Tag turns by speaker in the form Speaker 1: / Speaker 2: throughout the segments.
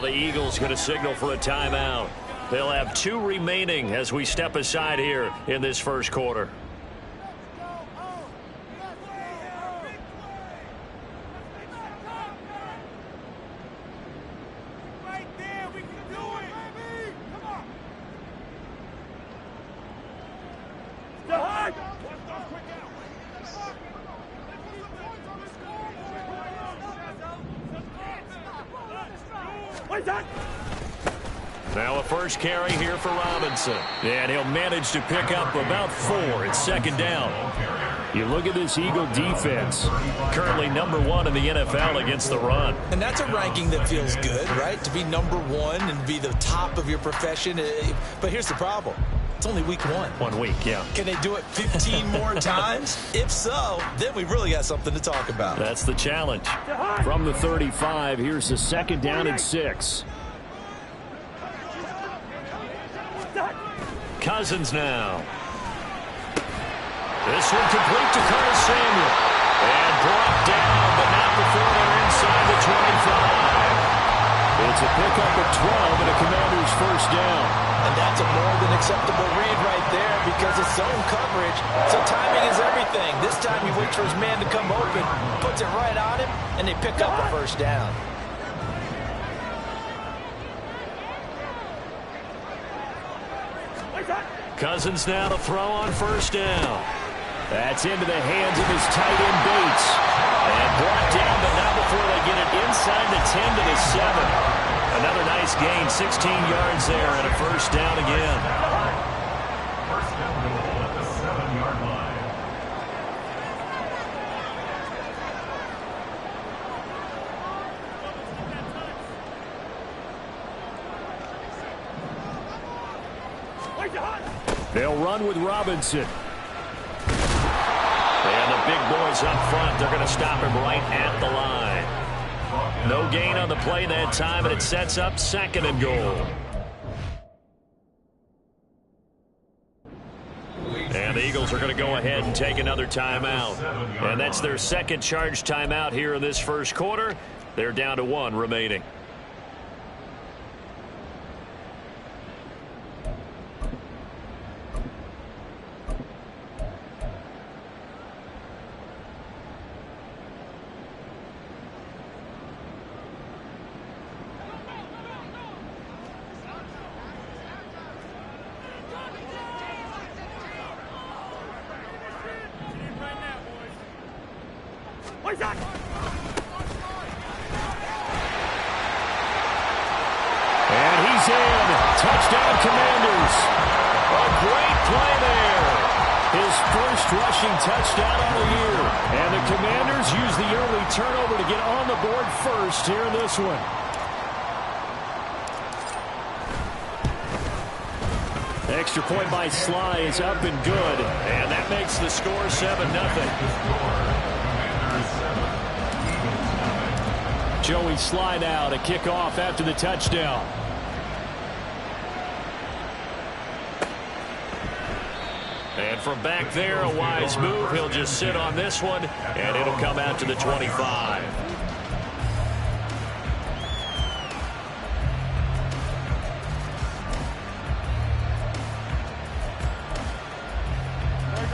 Speaker 1: Now the Eagles going to signal for a timeout. They'll have 2 remaining as we step aside here in this first quarter. Now a first carry here for Robinson. And he'll manage to pick up about 4. It's second down. You look at this Eagle defense. Currently #1 in the NFL against the run.
Speaker 2: And that's a ranking that feels good, right? To be #1 and be the top of your profession. But here's the problem. It's only week 1.
Speaker 1: 1 week, yeah.
Speaker 2: Can they do it 15 more times? If so, then we really got something to talk about.
Speaker 1: That's the challenge. From the 35, here's a second down and 6. Cousins now. This one complete to Curtis Samuel. And brought down, but not before they're inside the 25. It's a pickup at 12 and a Commander's first down.
Speaker 2: And that's a more than acceptable read right there because it's zone coverage. So timing is everything. This time he waits for his man to come open, puts it right on him, and they pick up a first down.
Speaker 1: Cousins now to throw on first down. That's into the hands of his tight end Bates. And brought down, but not before they get it inside the 10 to the 7. Another nice gain, 16 yards there, and a first down again.
Speaker 3: First down at the 7-yard line.
Speaker 1: They'll run with Robinson. And the big boys up front, they're going to stop him right at the line. No gain on the play that time, and it sets up second and goal. And the Eagles are going to go ahead and take another timeout. And that's their second charge timeout here in this first quarter. They're down to 1 remaining. And he's in. Touchdown, Commanders. A great play there. His first rushing touchdown of the year. And the Commanders use the early turnover to get on the board first here in this one. The extra point by Sly is up and good. And that makes the score 7-0. Joey Sly now to kick off after the touchdown. And from back there, a wise move. He'll just sit on this one, and it'll come out to the 25.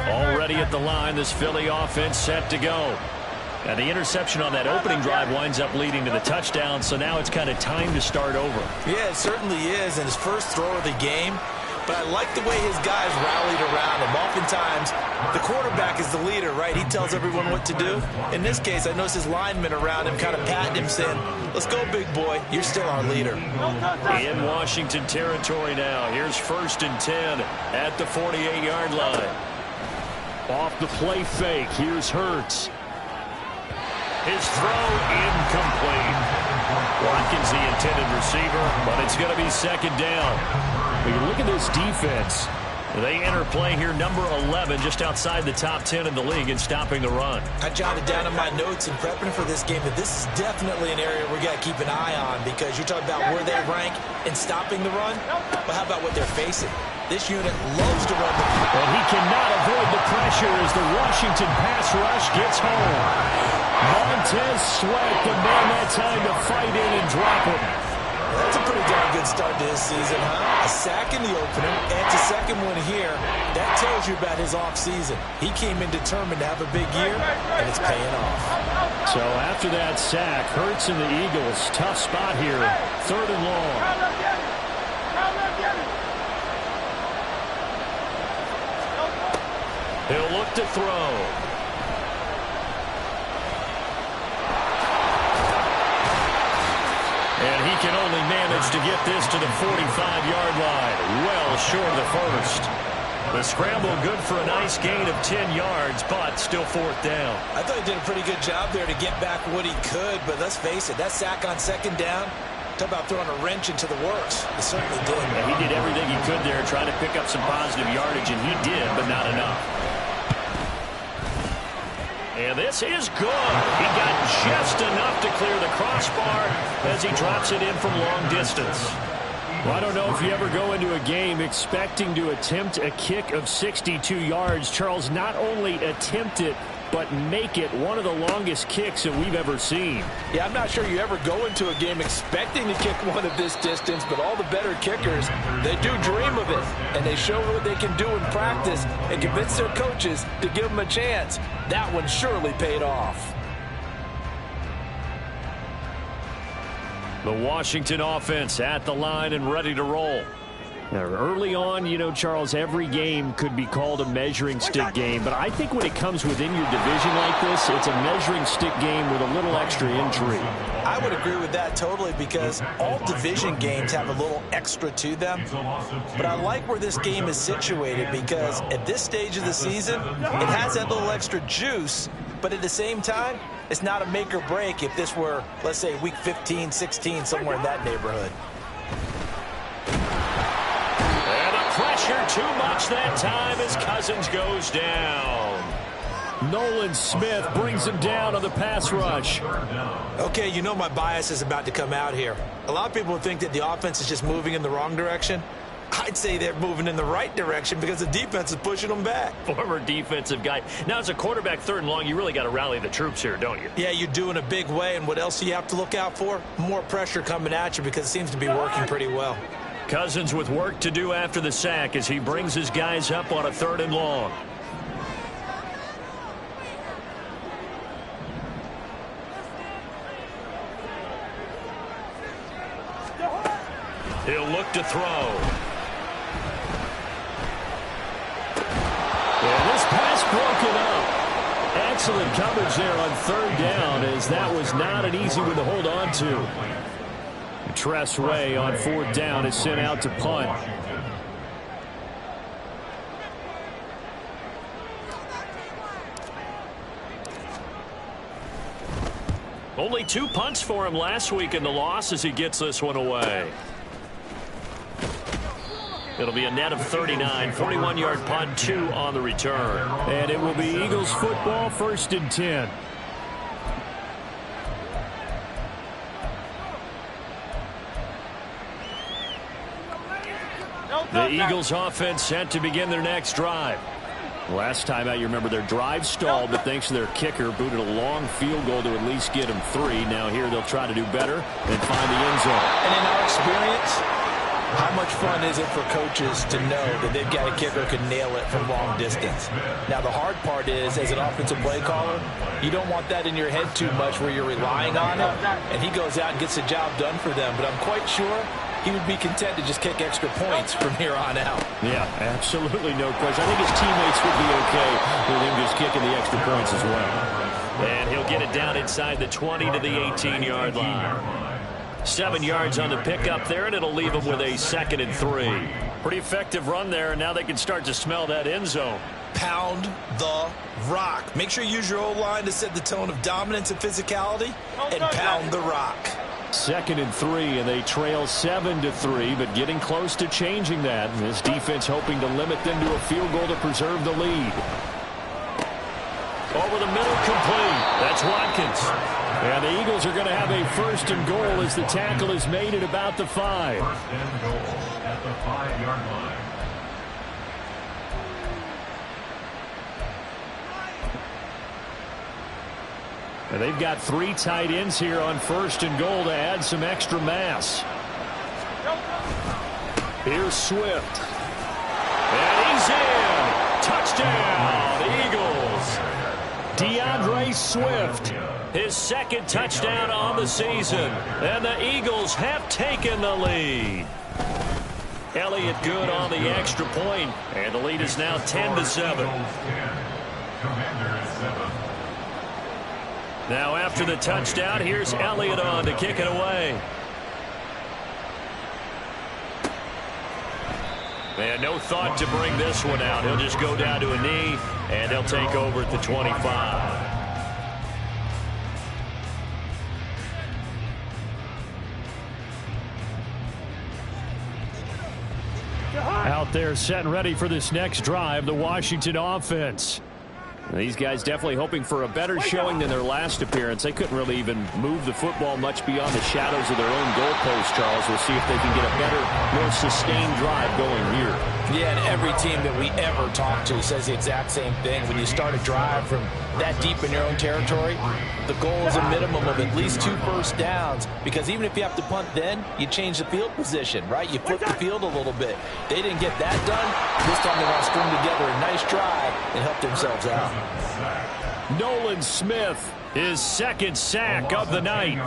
Speaker 1: Already at the line, this Philly offense set to go. And the interception on that opening drive winds up leading to the touchdown, so now it's kind of time to start over.
Speaker 2: Yeah, it certainly is, and his first throw of the game. But I like the way his guys rallied around him. Oftentimes, the quarterback is the leader, right? He tells everyone what to do. In this case, I noticed his linemen around him kind of patting him, saying, let's go, big boy. You're still our leader.
Speaker 1: In Washington territory now. Here's 1st and 10 at the 48-yard line. Off the play fake. Here's Hurts. His throw incomplete. Watkins the intended receiver, but it's going to be second down. When you look at this defense, they enter play here number 11, just outside the top 10 in the league in stopping the run.
Speaker 2: I jotted down in my notes in prepping for this game that this is definitely an area we got to keep an eye on because you're talking about where they rank in stopping the run. But how about what they're facing? This unit loves to run the ball.
Speaker 1: And he cannot avoid the pressure as the Washington pass rush gets home. Montez Sweat, the man that time to fight in and drop it.
Speaker 2: That's a pretty darn good start to his season, huh? A sack in the opener, and a second one here. That tells you about his offseason. He came in determined to have a big year, and it's paying off.
Speaker 1: So after that sack, Hurts and the Eagles, tough spot here, 3rd and long. He'll look to throw. And he can only manage to get this to the 45-yard line, well short of the first. The scramble good for a nice gain of 10 yards, but still 4th down.
Speaker 2: I thought he did a pretty good job there to get back what he could, but let's face it, that sack on 2nd down, talk about throwing a wrench into the works. He certainly did.
Speaker 1: Yeah, he did everything he could there, trying to pick up some positive yardage, and he did, but not enough. And this is good. He got just enough to clear the crossbar as he drops it in from long distance. Well, I don't know if you ever go into a game expecting to attempt a kick of 62 yards. Charles, not only attempt it, but make it one of the longest kicks that we've ever seen.
Speaker 2: Yeah, I'm not sure you ever go into a game expecting to kick one of this distance, but all the better kickers, they do dream of it, and they show what they can do in practice and convince their coaches to give them a chance. That one surely paid off.
Speaker 1: The Washington offense at the line and ready to roll. Now, early on, you know, Charles, every game could be called a measuring stick game, but I think when it comes within your division like this, it's a measuring stick game with a little extra intrigue.
Speaker 2: I would agree with that totally, because all division games have a little extra to them. But I like where this game is situated, because at this stage of the season, it has that little extra juice, but at the same time, it's not a make or break if this were, let's say, week 15, 16, somewhere in that neighborhood.
Speaker 1: Pressure too much that time as Cousins goes down. Nolan Smith brings him down on the pass rush.
Speaker 2: Okay, you know my bias is about to come out here. A lot of people think that the offense is just moving in the wrong direction. I'd say they're moving in the right direction because the defense is pushing them back.
Speaker 1: Former defensive guy. Now, as a quarterback 3rd and long, you really got to rally the troops here, don't you?
Speaker 2: Yeah, you do in a big way, and what else do you have to look out for? More pressure coming at you because it seems to be working pretty well.
Speaker 1: Cousins with work to do after the sack as he brings his guys up on a 3rd and long. He'll look to throw. And this pass broken up. Excellent coverage there on 3rd down, as that was not an easy one to hold on to. Tress Way on 4th down is sent out to punt. Only 2 punts for him last week in the loss as he gets this one away. It'll be a net of 39, 41-yard punt, 2 on the return. And it will be Eagles football, 1st and 10. The Eagles offense set to begin their next drive. Last time out, you remember their drive stalled, but thanks to their kicker, booted a long field goal to at least get them 3. Now here they'll try to do better and find the end zone.
Speaker 2: And in our experience, how much fun is it for coaches to know that they've got a kicker who can nail it from long distance? Now, the hard part is, as an offensive play caller, you don't want that in your head too much where you're relying on it, and he goes out and gets the job done for them. But I'm quite sure he would be content to just kick extra points from here on out.
Speaker 1: Yeah, absolutely no question. I think his teammates would be okay with him just kicking the extra points as well. And he'll get it down inside the 20 to the 18-yard line. 7 yards on the pickup there, and it'll leave him with a 2nd and 3. Pretty effective run there, and now they can start to smell that end zone.
Speaker 2: Pound the rock. Make sure you use your O-line to set the tone of dominance and physicality, and pound the rock.
Speaker 1: 2nd and 3, and they trail 7-3, but getting close to changing that. And this defense hoping to limit them to a field goal to preserve the lead. Over the middle, complete. That's Watkins. And the Eagles are going to have a 1st and goal as the tackle is made at about the 5.
Speaker 3: 1st and goal at the 5-yard line.
Speaker 1: And they've got 3 tight ends here on 1st and goal to add some extra mass. Here's Swift. And he's in. Touchdown, Eagles. DeAndre Swift, his second touchdown on the season. And the Eagles have taken the lead. Elliott good on the extra point, and the lead is now 10-7. Now after the touchdown, here's Elliott on to kick it away. And no thought to bring this one out. He'll just go down to a knee, and they'll take over at the 25. Out there set and ready for this next drive, the Washington offense. These guys definitely hoping for a better showing than their last appearance. They couldn't really even move the football much beyond the shadows of their own goalpost, Charles. We'll see if they can get a better, more sustained drive going here.
Speaker 2: Yeah, and every team that we ever talk to says the exact same thing. When you start a drive from that deep in your own territory, the goal is a minimum of at least 2 first downs, because even if you have to punt then, you change the field position, right? You flip the field a little bit. They didn't get that done. This time they want to string together a nice drive and help themselves out.
Speaker 1: Nolan Smith, his second sack of the night.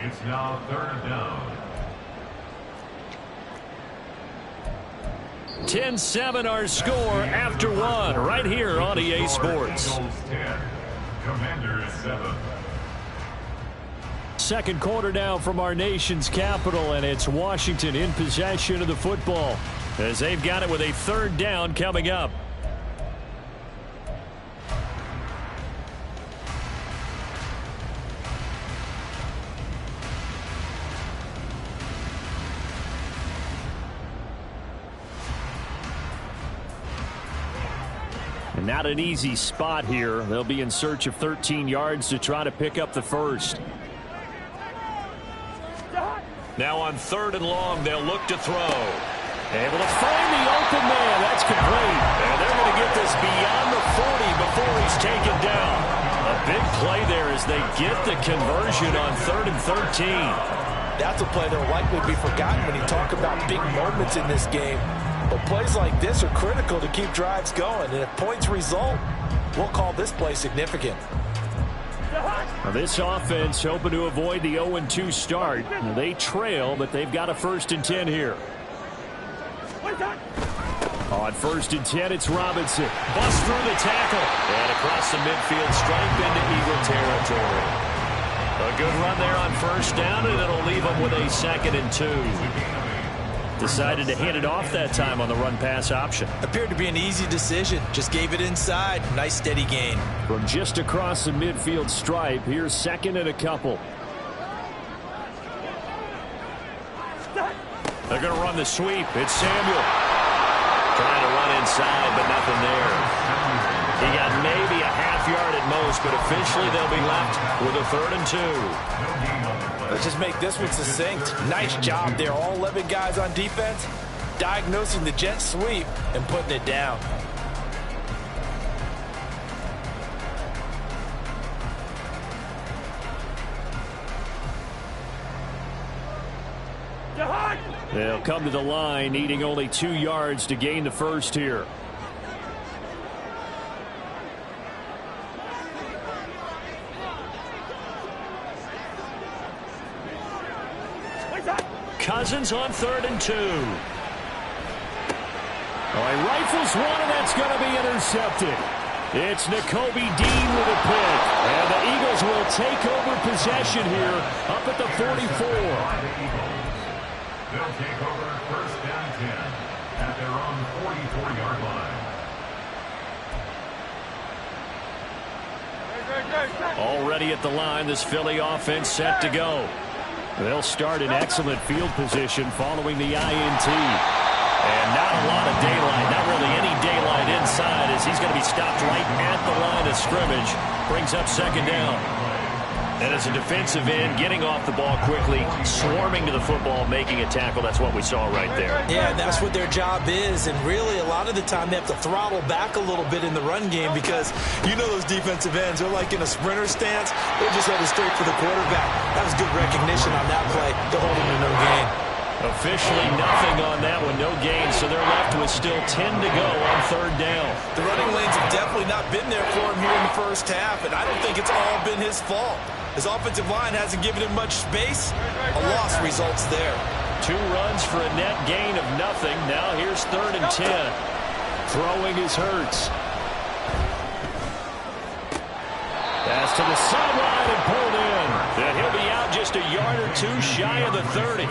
Speaker 3: It's now 3rd down.
Speaker 1: 10-7 our score after one right here on EA Sports.
Speaker 3: Commanders 7.
Speaker 1: Second quarter now from our nation's capital, and it's Washington in possession of the football as they've got it with a 3rd down coming up. Not an easy spot here. They'll be in search of 13 yards to try to pick up the first. Now on 3rd and long, they'll look to throw. Able to find the open man. That's complete. And they're going to get this beyond the 40 before he's taken down. A big play there as they get the conversion on 3rd and 13.
Speaker 2: That's a play that will likely be forgotten when you talk about big moments in this game. But plays like this are critical to keep drives going. And if points result, we'll call this play significant.
Speaker 1: Now this offense hoping to avoid the 0-2 start. Now they trail, but they've got a 1st and 10 here. On 1st and 10, it's Robinson. Bust through the tackle. And across the midfield stripe into Eagle territory. A good run there on 1st down, and it'll leave them with a 2nd and 2. Decided to hand it off that time on the run-pass option.
Speaker 2: Appeared to be an easy decision. Just gave it inside. Nice steady gain.
Speaker 1: From just across the midfield stripe, here's 2nd and a couple. They're going to run the sweep. It's Samuel. Trying to run inside, but nothing there. He got maybe a half yard at most, but officially they'll be left with a 3rd and 2.
Speaker 2: Let's just make this one succinct. Nice job there. All 11 guys on defense diagnosing the jet sweep and putting it down.
Speaker 1: They'll come to the line, needing only 2 yards to gain the first here. Cousins on 3rd and 2. Oh, he rifles one, and that's going to be intercepted. It's Nakobe Dean with a pick. And the Eagles will take over possession here up at the 44.
Speaker 3: They'll take over 1st and 10 at their own 44-yard line.
Speaker 1: Already at the line, this Philly offense set to go. They'll start in excellent field position following the INT. And not a lot of daylight, not really any daylight inside, as he's going to be stopped right at the line of scrimmage. Brings up 2nd down. And as a defensive end, getting off the ball quickly, swarming to the football, making a tackle. That's what we saw right there.
Speaker 2: Yeah, that's what their job is. And really, a lot of the time, they have to throttle back a little bit in the run game because you know those defensive ends, they're like in a sprinter stance. They're just headed straight for the quarterback. That was good recognition on that play to hold him to no gain.
Speaker 1: Officially nothing on that one, no gain, so they're left with still 10 to go on third down.
Speaker 2: The running lanes have definitely not been there for him here in the first half, and I don't think it's all been his fault. His offensive line hasn't given him much space. A loss results there.
Speaker 1: 2 runs for a net gain of nothing. Now here's 3rd and 10. Throwing is Hurts. Pass to the sideline and pulled in. And he'll be out just a yard or 2 shy of the 30.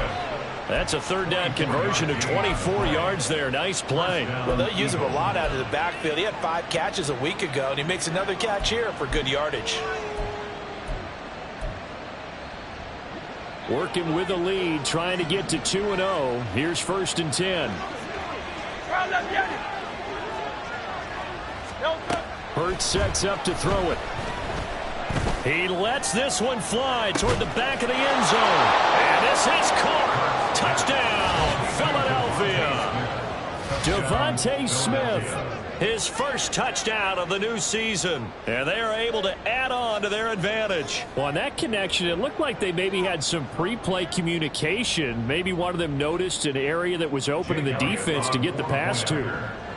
Speaker 1: That's a 3rd down conversion of 24 yards there. Nice play.
Speaker 2: Well, they'll use him a lot out of the backfield. He had 5 catches a week ago, and he makes another catch here for good yardage.
Speaker 1: Working with the lead, trying to get to 2-0. Here's 1st and 10. Hurts sets up to throw it. He lets this one fly toward the back of the end zone. And this is caught. Touchdown, Philadelphia. Devontae Smith, his first touchdown of the new season. And they are able to add on to their advantage. Well, on that connection, it looked like they maybe had some pre-play communication. Maybe one of them noticed an area that was open in the defense to get the pass to.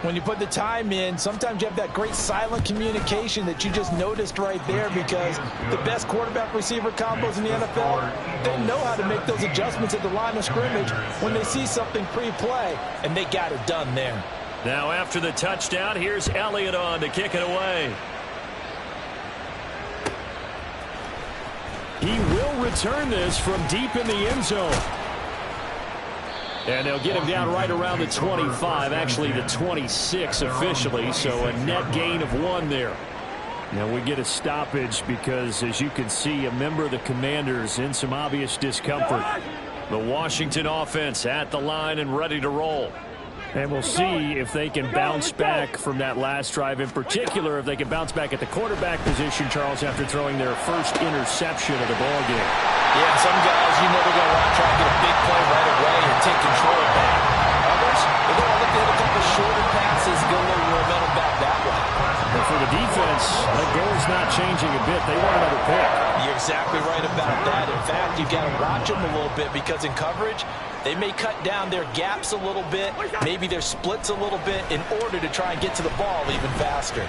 Speaker 2: When you put the time in, sometimes you have that great silent communication that you just noticed right there, because the best quarterback-receiver combos in the NFL, they know how to make those adjustments at the line of scrimmage when they see something pre-play, and they got it done there.
Speaker 1: Now after the touchdown, here's Elliott on to kick it away. He will return this from deep in the end zone. And they'll get him down right around the 25, actually the 26 officially, so a net gain of 1 there. Now we get a stoppage because, as you can see, a member of the Commanders in some obvious discomfort. The Washington offense at the line and ready to roll. And we'll see if they can bounce back from that last drive, in particular if they can bounce back at the quarterback position, Charles, after throwing their first interception of the ballgame.
Speaker 2: Yeah, some guys, you know they're going to want to try to get a big play right away and take control back. Others, they're going to look to hit a couple shorter passes, go a little momentum back that way.
Speaker 1: But for the defense, the goal's not changing a bit. They want another pick.
Speaker 2: You're exactly right about that. In fact, you've got to watch them a little bit, because in coverage, they may cut down their gaps a little bit, maybe their splits a little bit, in order to try and get to the ball even faster.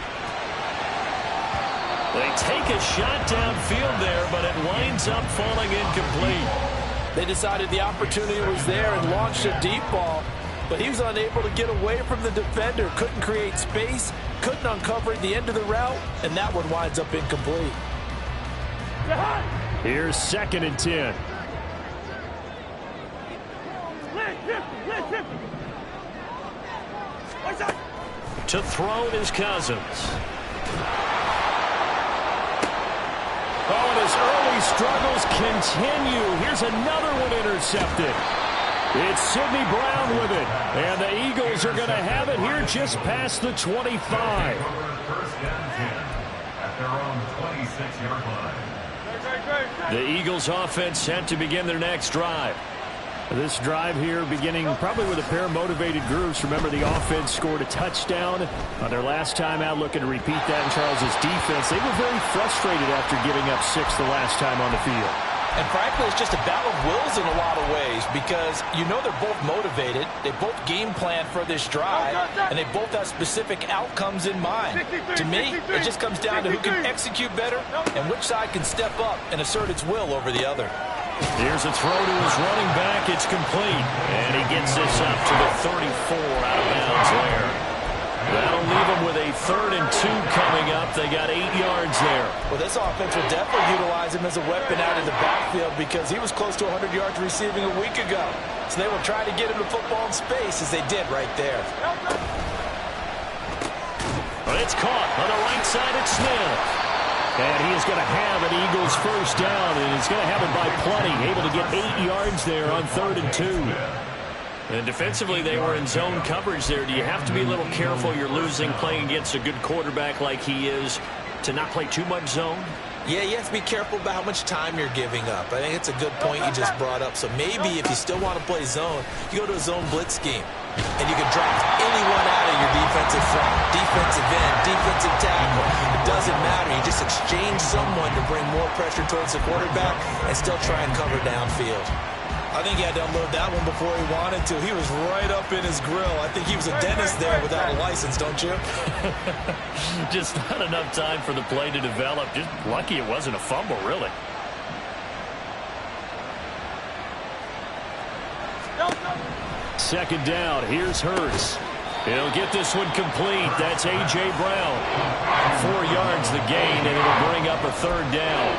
Speaker 1: They take a shot downfield there, but it winds up falling incomplete.
Speaker 2: They decided the opportunity was there and launched a deep ball, but he was unable to get away from the defender, couldn't create space, couldn't uncover at the end of the route, and that one winds up incomplete.
Speaker 1: Here's 2nd and 10. To throw it is Cousins. Oh, and his early struggles continue. Here's another one intercepted. It's Sidney Brown with it. And the Eagles are going to have it here just past the 25.
Speaker 3: First down 10 at their own 26-yard line.
Speaker 1: The Eagles offense set to begin their next drive. This drive here beginning probably with a pair of motivated groups. Remember, the offense scored a touchdown on their last time out, looking to repeat that in Charles's defense. They were very frustrated after giving up 6 the last time on the field.
Speaker 2: And frankly, it's just a battle of wills in a lot of ways, because you know they're both motivated, they both game plan for this drive, and they both have specific outcomes in mind. To me, it just comes down to who can execute better and which side can step up and assert its will over the other.
Speaker 1: Here's a throw to his running back. It's complete. And he gets this up to the 34 out of bounds there. That'll leave him with a 3rd and 2 coming up. They got 8 yards there.
Speaker 2: Well, this offense will definitely utilize him as a weapon out in the backfield, because he was close to 100 yards receiving a week ago. So they will try to get him the football in space, as they did right there.
Speaker 1: But it's caught on the right side at Smith. And he is going to have an Eagles first down, and he's going to have it by plenty. Able to get 8 yards there on 3rd and 2. And defensively, they were in zone coverage there. Do you have to be a little careful? You're losing, playing against a good quarterback like he is, to not play too much zone?
Speaker 2: Yeah, you have to be careful about how much time you're giving up. I think it's a good point you just brought up. So maybe if you still want to play zone, you go to a zone blitz scheme, and you can draft anyone out of your defensive front, defensive end, defensive tackle. It doesn't matter. You just exchange someone to bring more pressure towards the quarterback and still try and cover downfield. I think he had to unload that one before he wanted to. He was right up in his grill. I think he was a dentist there without a license, don't you?
Speaker 1: Just not enough time for the play to develop. Just lucky it wasn't a fumble, really. Second down. Here's Hurts. He'll get this one complete. That's A.J. Brown. 4 yards the gain, and it'll bring up a third down.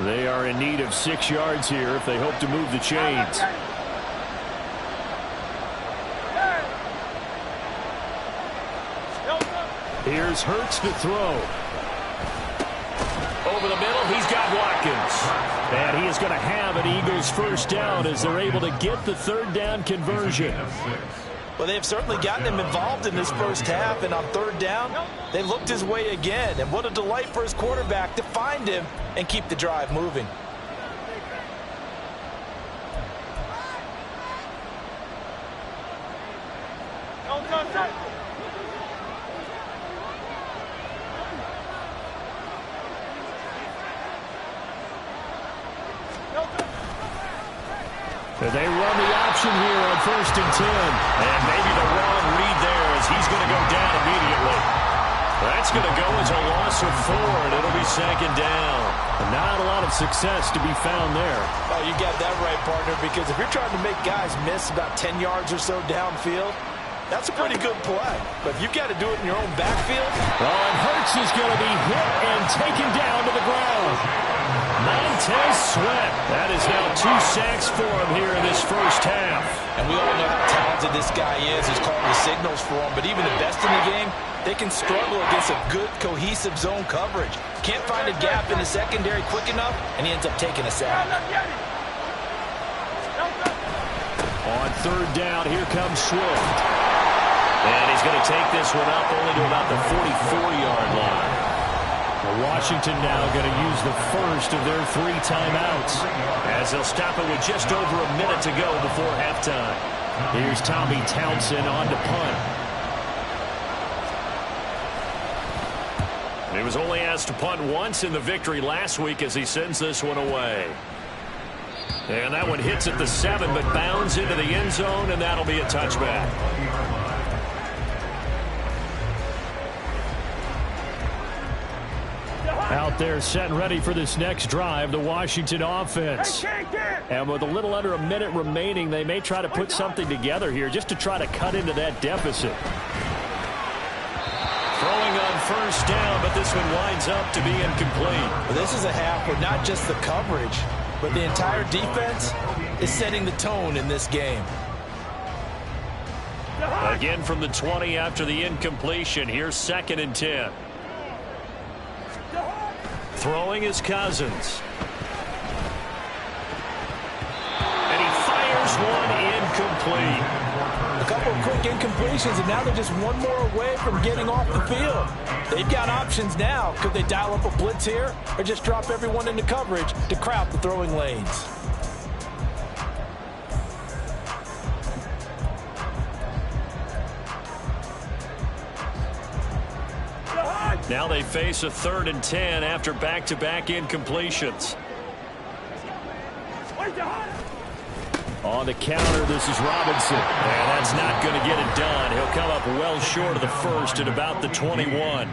Speaker 1: They are in need of 6 yards here if they hope to move the chains. Here's Hurts to throw. Over the middle, he's got Watkins. And he is going to have an Eagles first down as they're able to get the third down conversion.
Speaker 2: Well, they've certainly gotten him involved in this first half, and on third down, they looked his way again. And what a delight for his quarterback to find him and keep the drive moving.
Speaker 1: They run the option here on 1st and 10. And maybe the wrong read there as he's going to go down immediately. That's going to go as a loss of 4, and it'll be second down. Not a lot of success to be found there.
Speaker 2: Oh, you got that right, partner, because if you're trying to make guys miss about 10 yards or so downfield, that's a pretty good play. But if you've got to do it in your own backfield.
Speaker 1: Oh, and Hurts is going to be hit and taken down to the ground. Montez Sweat. That is now 2 sacks for him here in this first half.
Speaker 2: And we all know how talented this guy is. He's calling the signals for him. But even the best in the game, they can struggle against a good, cohesive zone coverage. Can't find a gap in the secondary quick enough, and he ends up taking a sack.
Speaker 1: On third down, here comes Swift. And he's going to take this one up only to about the 44-yard line. Washington now going to use the first of their 3 timeouts as they'll stop it with just over a minute to go before halftime. Here's Tommy Townsend on to punt. He was only asked to punt once in the victory last week as he sends this one away. And that one hits at the 7 but bounds into the end zone, and that'll be a touchback. Out there set and ready for this next drive, the Washington offense. And with a little under a minute remaining, they may try to put something together here just to try to cut into that deficit. Throwing on first down, but this one winds up to be incomplete.
Speaker 2: Well, this is a half where not just the coverage, but the entire defense is setting the tone in this game.
Speaker 1: Again from the 20 after the incompletion. Here's 2nd and 10. Throwing is Cousins. And he fires one incomplete.
Speaker 2: A couple of quick incompletions, and now they're just one more away from getting off the field. They've got options now. Could they dial up a blitz here or just drop everyone into coverage to crowd the throwing lanes?
Speaker 1: Now they face a 3rd and 10 after back-to-back incompletions. On the counter, this is Robinson. And that's not going to get it done. He'll come up well short of the first at about the 21.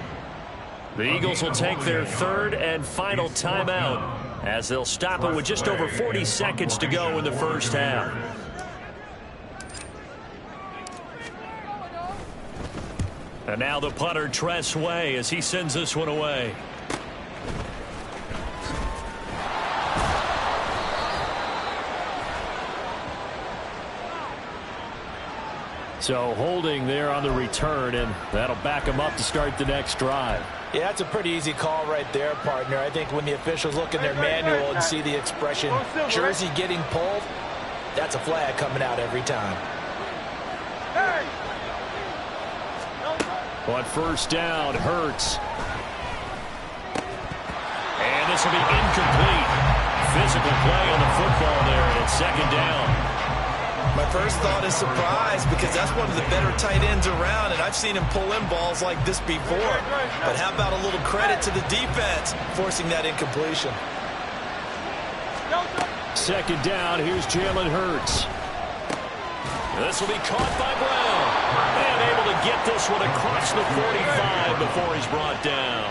Speaker 1: The Eagles will take their 3rd and final timeout as they'll stop it with just over 40 seconds to go in the first half. And now the punter, Tress Way, as he sends this one away. So holding there on the return, and that'll back him up to start the next drive.
Speaker 2: Yeah, that's a pretty easy call right there, partner. I think when the officials look in their manual and see the expression, jersey getting pulled, that's a flag coming out every time.
Speaker 1: On first down, Hurts. This will be incomplete. Physical play on the football there, and it's second down.
Speaker 2: My first thought is surprise, because that's one of the better tight ends around, and I've seen him pull in balls like this before. But how about a little credit to the defense forcing that incompletion?
Speaker 1: Second down, here's Jalen Hurts. This will be caught by Brown. And able to get this one across the 45 before he's brought down.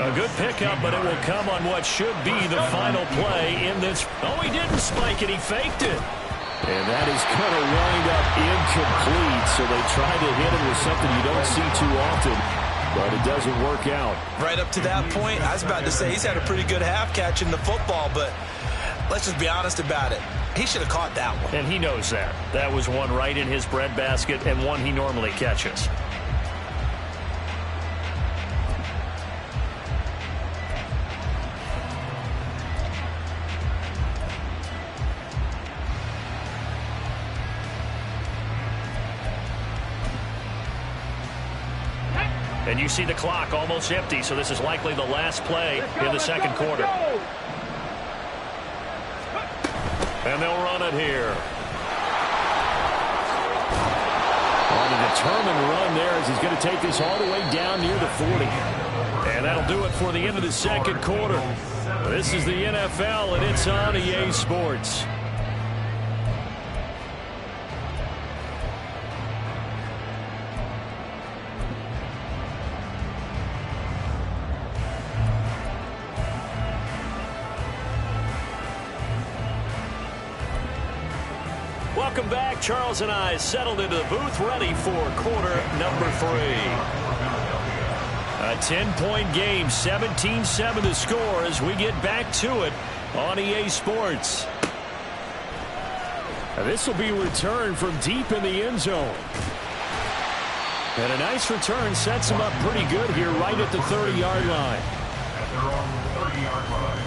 Speaker 1: A good pickup, but it will come on what should be the final play in this. Oh, he didn't spike it. He faked it.
Speaker 4: And that is going to wind up incomplete. So they try to hit him with something you don't see too often, but it doesn't work out.
Speaker 2: Right up to that point, I was about to say he's had a pretty good half catching the football, but let's just be honest about it. He should have caught that one.
Speaker 1: And he knows that. That was one right in his breadbasket and one he normally catches. And you see the clock almost empty, so this is likely the last play in the second quarter. And they'll run it here. On a determined run there as he's going to take this all the way down near the 40. And that'll do it for the end of the second quarter. This is the NFL, and it's on EA Sports. Welcome back. Charles and I settled into the booth, ready for quarter number 3. A 10-point game, 17-7 the score as we get back to it on EA Sports. Now this will be returned from deep in the end zone. And a nice return sets him up pretty good here right at the 30-yard line.
Speaker 3: At their own 30-yard line.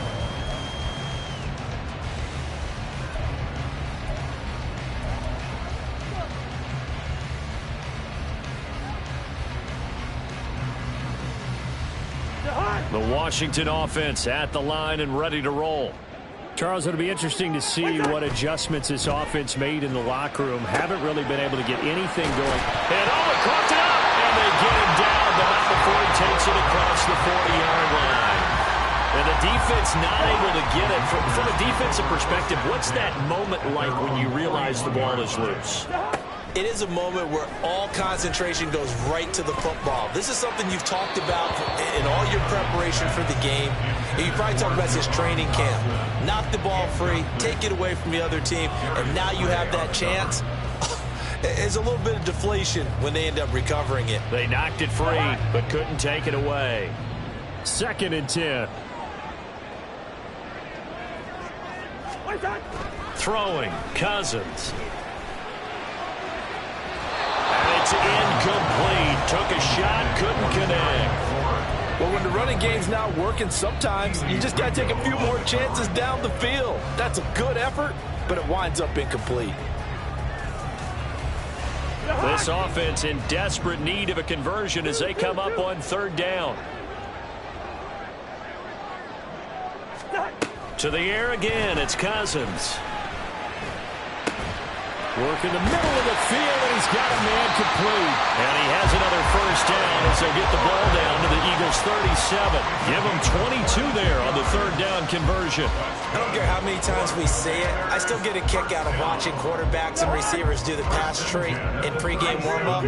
Speaker 1: The Washington offense at the line and ready to roll.
Speaker 4: Charles, it'll be interesting to see what adjustments this offense made in the locker room. Haven't really been able to get anything going.
Speaker 1: And it caught it up, and they get him down, but not before he takes it across the 40-yard line. And the defense not able to get it. From a defensive perspective, what's that moment like when you realize the ball is loose?
Speaker 2: It is a moment where all concentration goes right to the football. This is something you've talked about in all your preparation for the game. You probably talked about this training camp. Knock the ball free, take it away from the other team, and now you have that chance. It's a little bit of deflation when they end up recovering it.
Speaker 1: They knocked it free, but couldn't take it away.
Speaker 4: 2nd and 10.
Speaker 1: Throwing, Cousins. And it's incomplete. Took a shot, couldn't connect.
Speaker 2: Well, when the running game's not working, sometimes you just got to take a few more chances down the field. That's a good effort, but it winds up incomplete.
Speaker 1: This offense in desperate need of a conversion as they come up on 3rd down. To the air again, it's Cousins.
Speaker 4: Work in the middle of the field, and he's got a man complete.
Speaker 1: And he has another 1st down as they get the ball down to the Eagles' 37. Give them 22 there on the 3rd down conversion.
Speaker 2: I don't care how many times we say it, I still get a kick out of watching quarterbacks and receivers do the pass tree in pregame warm-up.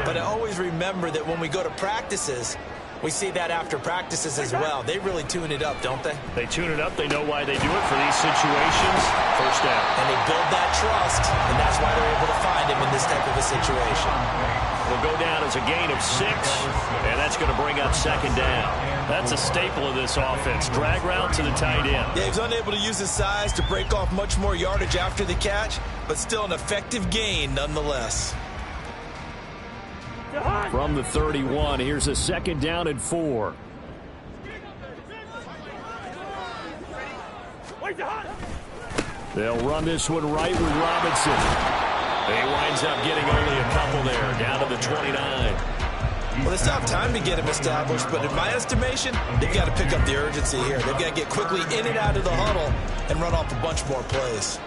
Speaker 2: But I always remember that when we go to practices, we see that after practices as well. They really tune it up, don't they?
Speaker 1: They tune it up. They know why they do it for these situations. 1st down.
Speaker 2: And they build that trust, and that's why they're able to find him in this type of a situation.
Speaker 1: Will go down as a gain of 6, and that's going to bring up 2nd down. That's a staple of this offense. Drag route to the tight end.
Speaker 2: Yeah, he's unable to use his size to break off much more yardage after the catch, but still an effective gain nonetheless.
Speaker 4: From the 31, here's a 2nd down and 4. They'll run this one right with Robinson.
Speaker 1: He winds up getting only a couple there, down to the 29.
Speaker 2: Well, they still have time to get him established, but in my estimation, they've got to pick up the urgency here. They've got to get quickly in and out of the huddle and run off a bunch more plays.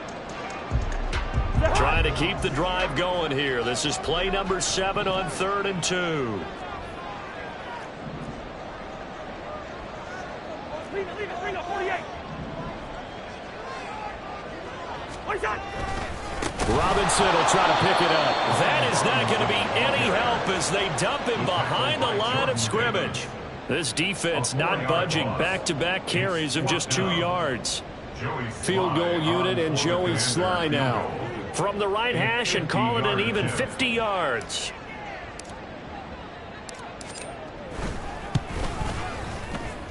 Speaker 1: Trying to keep the drive going here. This is play number 7 on 3rd and 2.
Speaker 4: Robinson will try to pick it up.
Speaker 1: That is not going to be any help as they dump him behind the line of scrimmage. This defense not budging. Back-to-back carries of just 2 yards.
Speaker 4: Field goal unit and Joey Sly now.
Speaker 1: From the right hash and call it an even 50 yards.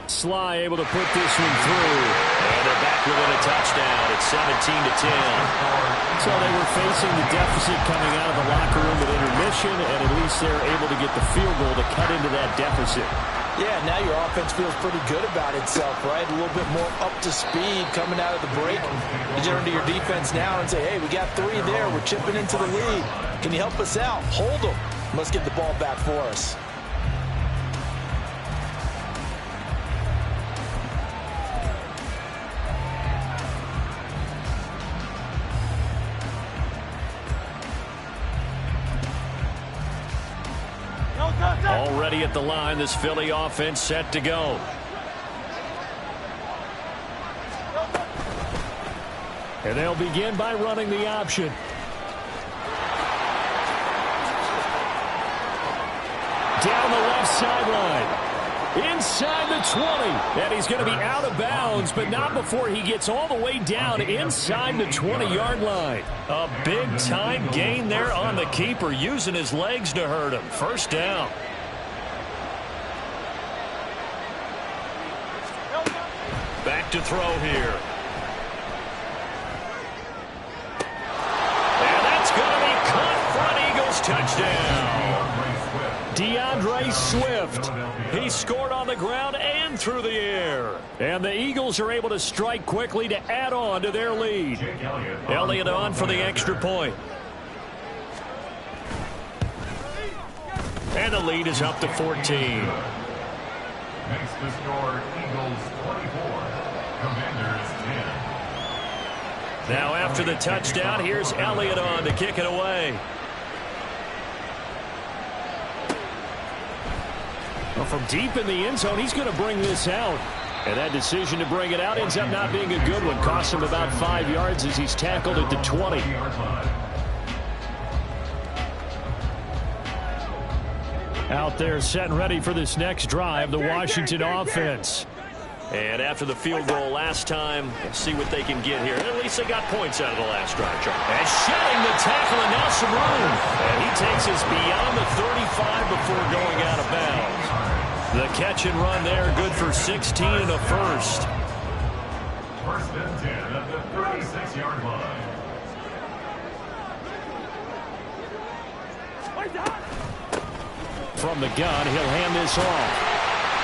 Speaker 4: Sly able to put this one through.
Speaker 1: And they're back within a touchdown. It's 17-10.
Speaker 4: So they were facing the deficit coming out of the locker room at intermission, and at least they're able to get the field goal to cut into that deficit.
Speaker 2: Yeah, now your offense feels pretty good about itself, right? A little bit more up to speed coming out of the break. You turn to your defense now and say, hey, we got 3 there. We're chipping into the lead. Can you help us out? Hold them. Let's get the ball back for us.
Speaker 1: Already at the line, this Philly offense set to go.
Speaker 4: And they'll begin by running the option. Down the left sideline. Inside the 20. And he's going to be out of bounds, but not before he gets all the way down inside the 20-yard line.
Speaker 1: A big-time gain there on the keeper, using his legs to hurt him. First down. Back to throw here. And that's going to be caught for an Eagles touchdown. DeAndre Swift. He scored on the ground and through the air. And the Eagles are able to strike quickly to add on to their lead. Elliott on for the extra point. And the lead is up to 14.
Speaker 3: Makes the score Eagles 24, Commanders 10.
Speaker 1: Now after the touchdown, here's Elliott on to kick it away.
Speaker 4: Well, from deep in the end zone, he's going to bring this out. And that decision to bring it out ends up not being a good one. Costs him about 5 yards as he's tackled at the 20. Out there set and ready for this next drive, the Washington offense.
Speaker 1: And after the field goal last time, let's see what they can get here. At least they got points out of the last drive. And shedding the tackle, and now some room. And he takes us beyond the 35 before going out of bounds. The catch and run there, good for 16 and a first.
Speaker 3: First and 10 at the 36-yard line.
Speaker 4: From the gun, he'll hand this off.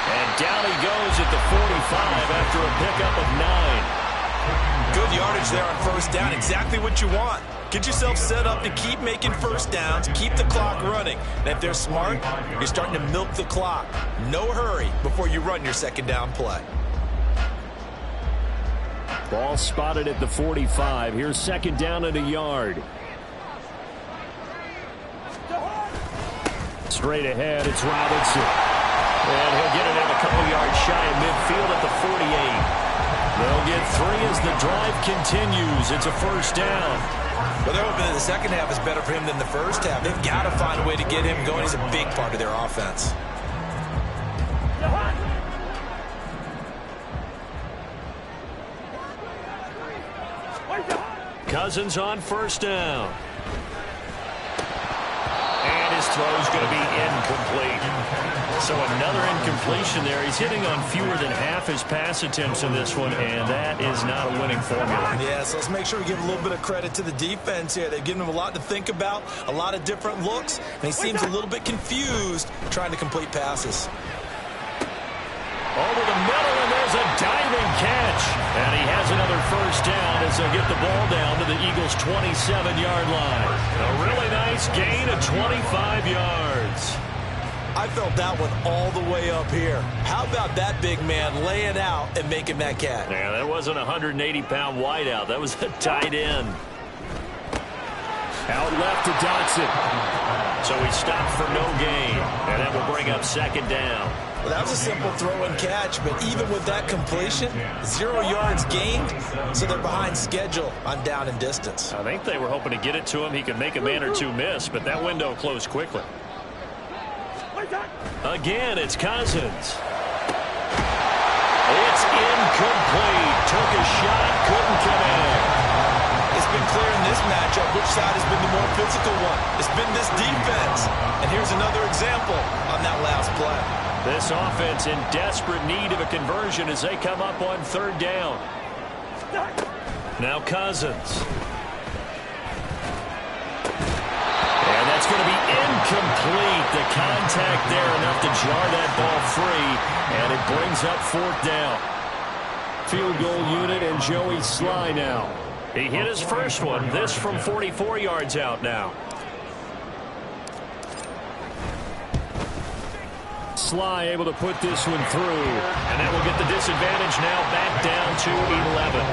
Speaker 1: And down he goes at the 45 after a pickup of 9.
Speaker 2: Good yardage there on first down. Exactly what you want. Get yourself set up to keep making first downs, keep the clock running. And if they're smart, you're starting to milk the clock. No hurry before you run your second down play.
Speaker 4: Ball spotted at the 45. Here's second down and a yard. Straight ahead, it's Robinson.
Speaker 1: And he'll get it out a couple yards shy of midfield at the 48. They'll get 3 as the drive continues. It's a first down.
Speaker 2: But they're hoping that the second half is better for him than the first half. They've got to find a way to get him going. He's a big part of their offense.
Speaker 1: Cousins on first down. And his throw's going to be incomplete. So another incompletion there. He's hitting on fewer than half his pass attempts in this one, and that is not a winning formula.
Speaker 2: Yeah, so let's make sure we give a little bit of credit to the defense here. They've given him a lot to think about, a lot of different looks, and he seems a little bit confused trying to complete passes.
Speaker 1: Over the middle, and there's a diving catch. And he has another first down as they'll get the ball down to the Eagles' 27-yard line. A really nice gain of 25 yards.
Speaker 2: I I felt that one all the way up here. How about that big man laying out and making that catch?
Speaker 1: Yeah, that wasn't a 180-pound wideout. That was a tight end.
Speaker 4: Out left to Dotson.
Speaker 1: So he stopped for no gain, and that will bring up second down.
Speaker 2: Well, that was a simple throw and catch, but even with that completion, 0 yards gained, so they're behind schedule on down and distance.
Speaker 1: I think they were hoping to get it to him. He could make a man or two miss, but that window closed quickly. Again, it's Cousins. It's incomplete. Took a shot, couldn't connect.
Speaker 2: It's been clear in this matchup which side has been the more physical one. It's been this defense. And here's another example on that last play.
Speaker 1: This offense in desperate need of a conversion as they come up on third down. Now Cousins. And that's going to be incomplete. The contact there enough to jar that ball free. And it brings up fourth down.
Speaker 4: Field goal unit and Joey Sly now.
Speaker 1: He hit his first one. This from 44 yards out now.
Speaker 4: Sly able to put this one through.
Speaker 1: And that will get the disadvantage now back down to 11.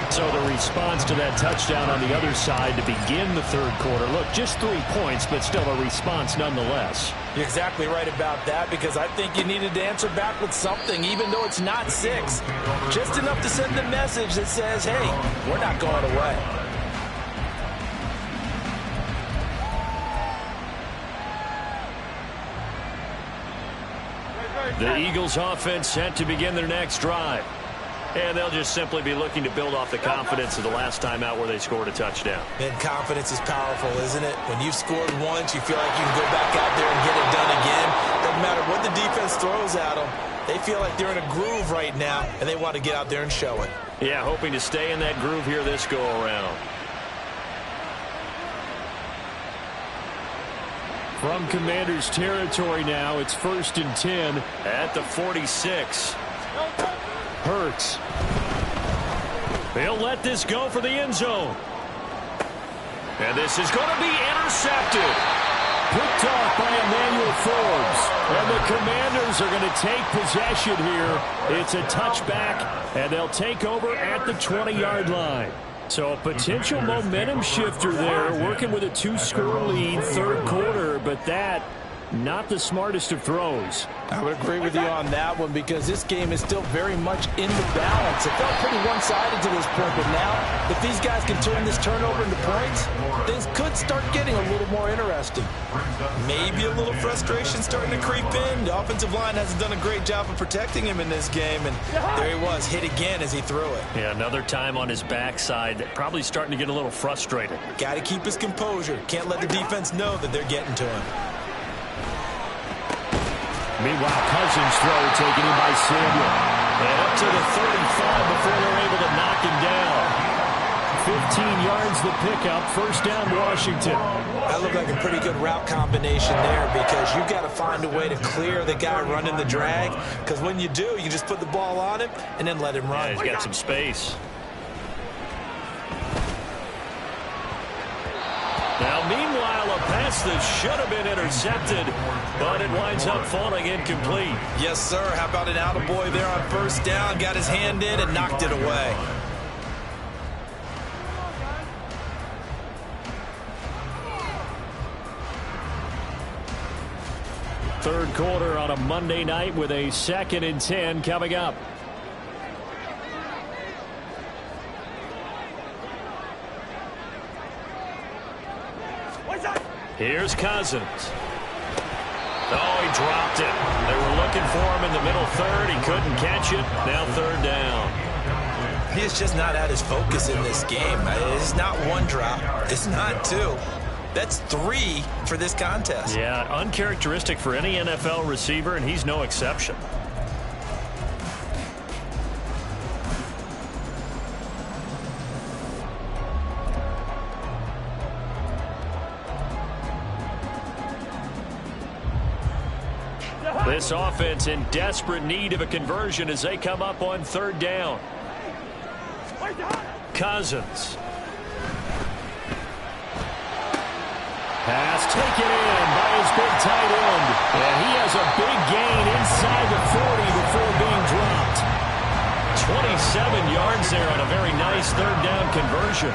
Speaker 4: So the response to that touchdown on the other side to begin the third quarter. Look, just 3 points, but still a response nonetheless.
Speaker 2: You're exactly right about that, because I think you needed to answer back with something, even though it's not 6. Just enough to send a message that says, hey, we're not going away.
Speaker 1: The Eagles offense set to begin their next drive. And they'll just simply be looking to build off the confidence of the last time out where they scored a touchdown.
Speaker 2: And confidence is powerful, isn't it? When you've scored once, you feel like you can go back out there and get it done again. Doesn't matter what the defense throws at them. They feel like they're in a groove right now, and they want to get out there and show it.
Speaker 1: Yeah, hoping to stay in that groove here this go-around.
Speaker 4: From Commanders territory now, it's 1st and 10
Speaker 1: at the 46.
Speaker 4: Hurts.
Speaker 1: They'll let this go for the end zone. And this is going to be intercepted.
Speaker 4: Picked off by Emmanuel Forbes. And the Commanders are going to take possession here. It's a touchback, and they'll take over at the 20-yard line. So a potential momentum shifter there, working with a 2-score lead, third quarter, but that not the smartest of throws.
Speaker 2: I would agree with you on that one, because this game is still very much in the balance. It felt pretty one-sided to this point, but now, if these guys can turn this turnover into points, things could start getting a little more interesting. Maybe a little frustration starting to creep in. The offensive line hasn't done a great job of protecting him in this game, and there he was, hit again as he threw it.
Speaker 1: Yeah, another time on his backside, probably starting to get a little frustrated.
Speaker 2: Got to keep his composure. Can't let the defense know that they're getting to him.
Speaker 4: Meanwhile, Cousins' throw taken in by Samuel.
Speaker 1: And up to the 35 before they're able to knock him down.
Speaker 4: 15 yards the pickup. First down, Washington.
Speaker 2: That looked like a pretty good route combination there, because you've got to find a way to clear the guy running the drag, because when you do, you just put the ball on him and then let him run.
Speaker 1: Yeah, he's got some space. Now, meanwhile, a pass that should have been intercepted, but it winds up falling incomplete.
Speaker 2: Yes, sir. How about an attaboy there on first down? Got his hand in and knocked it away.
Speaker 4: Third quarter on a Monday night with a 2nd and 10 coming up.
Speaker 1: Here's Cousins. Oh, he dropped it. They were looking for him in the middle third. He couldn't catch it. Now third down.
Speaker 2: He's just not at his focus in this game. It's not one drop. It's not two. That's 3 for this contest.
Speaker 1: Yeah, uncharacteristic for any NFL receiver, and he's no exception. This offense in desperate need of a conversion as they come up on third down. Cousins.
Speaker 4: Pass taken in by his big tight end. And he has a big gain inside the 40 before being dropped.
Speaker 1: 27 yards there on a very nice third down conversion.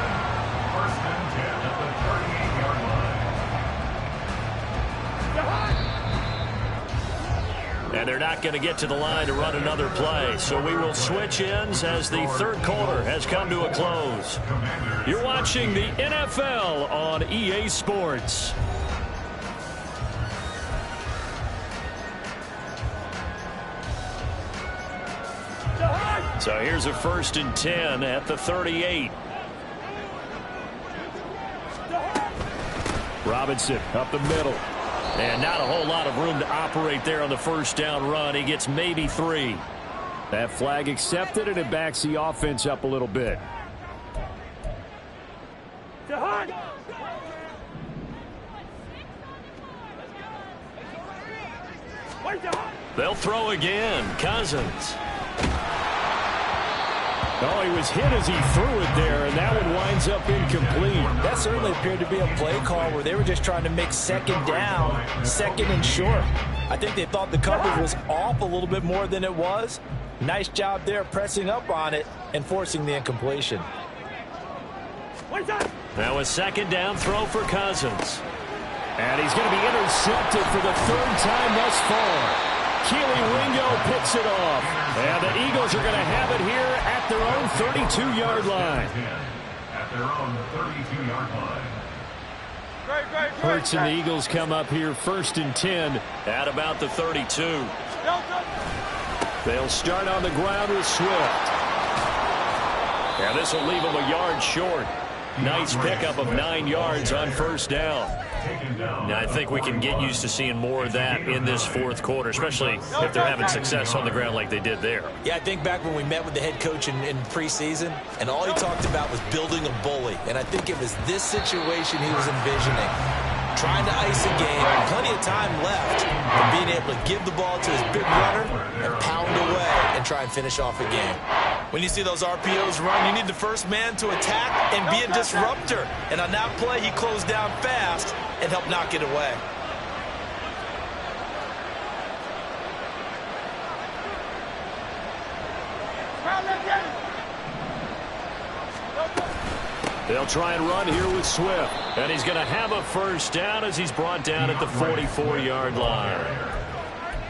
Speaker 3: First and 10 at the 38-yard line.
Speaker 1: And they're not going to get to the line to run another play. So we will switch ends as the third quarter has come to a close. You're watching the NFL on EA Sports. So here's a first and 10 at the 38.
Speaker 4: Robinson up the middle.
Speaker 1: And not a whole lot of room to operate there on the first down run. He gets maybe 3.
Speaker 4: That flag accepted, and it backs the offense up a little bit.
Speaker 1: They'll throw again. Cousins.
Speaker 4: Oh, he was hit as he threw it there, and that one winds up incomplete.
Speaker 2: That certainly appeared to be a play call where they were just trying to make second down, second and short. I think they thought the coverage was off a little bit more than it was. Nice job there pressing up on it and forcing the incompletion.
Speaker 1: Now a second down throw for Cousins.
Speaker 4: And he's going to be intercepted for the third time thus far. Keely Ringo picks it off. And the Eagles are going to have it here at their own 32-yard line.
Speaker 3: At their own 32-yard line.
Speaker 4: Hurts and the Eagles come up here first and 10
Speaker 1: at about the 32.
Speaker 4: They'll start on the ground with Swift.
Speaker 1: Yeah, this will leave them a yard short. Nice pickup of 9 yards on first down. Now, I think we can get used to seeing more of that in this fourth quarter, especially if they're having success on the ground like they did there.
Speaker 2: Yeah, I think back when we met with the head coach in preseason, and all he talked about was building a bully. And I think it was this situation he was envisioning. Trying to ice a game, and plenty of time left, and being able to give the ball to his big runner and pound away and try and finish off a game. When you see those RPOs run, you need the first man to attack and be a disruptor. And on that play, he closed down fast and helped knock it away.
Speaker 1: They'll try and run here with Swift. And he's going to have a first down as he's brought down at the 44-yard line.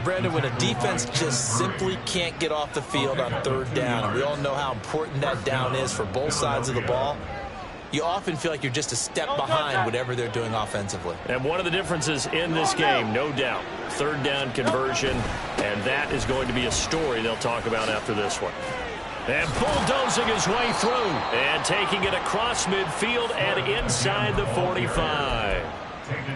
Speaker 2: Brandon, when a defense just simply can't get off the field on third down, and we all know how important that down is for both sides of the ball, you often feel like you're just a step behind whatever they're doing offensively.
Speaker 1: And one of the differences in this game, no doubt, third down conversion, and that is going to be a story they'll talk about after this one. And bulldozing his way through and taking it across midfield and inside the 45.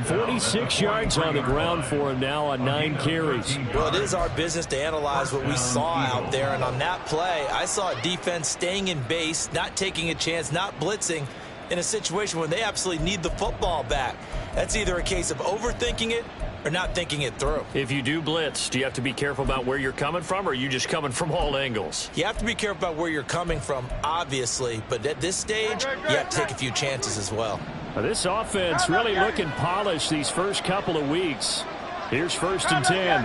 Speaker 4: 46 yards on the ground for him now on 9 carries.
Speaker 2: Well, it is our business to analyze what we saw out there, and on that play, I saw a defense staying in base, not taking a chance, not blitzing in a situation where they absolutely need the football back. That's either a case of overthinking it or not thinking it through.
Speaker 1: If you do blitz, do you have to be careful about where you're coming from, or are you just coming from all angles?
Speaker 2: You have to be careful about where you're coming from, obviously, but at this stage, you have to take a few chances as well.
Speaker 4: This offense really looking polished these first couple of weeks. Here's first and 10.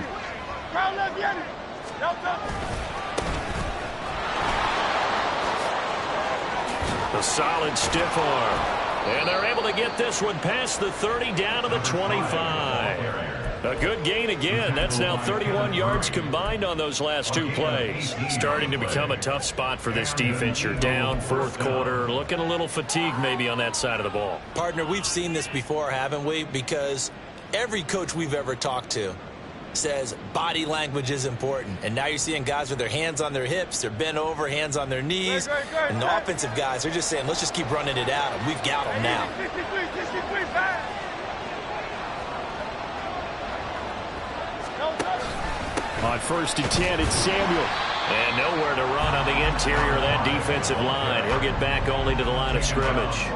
Speaker 1: A solid stiff arm. And they're able to get this one past the 30 down to the 25. A good gain again. That's now 31 yards combined on those last 2 plays. Starting to become a tough spot for this defense. You're down fourth quarter, looking a little fatigued maybe on that side of the ball.
Speaker 2: Partner, we've seen this before, haven't we? Because every coach we've ever talked to says body language is important. And now you're seeing guys with their hands on their hips, they're bent over, hands on their knees. And the offensive guys, they're just saying, let's just keep running it out, and we've got them now.
Speaker 4: On first and 10, it's Samuel.
Speaker 1: And nowhere to run on the interior of that defensive line. He'll get back only to the line of scrimmage.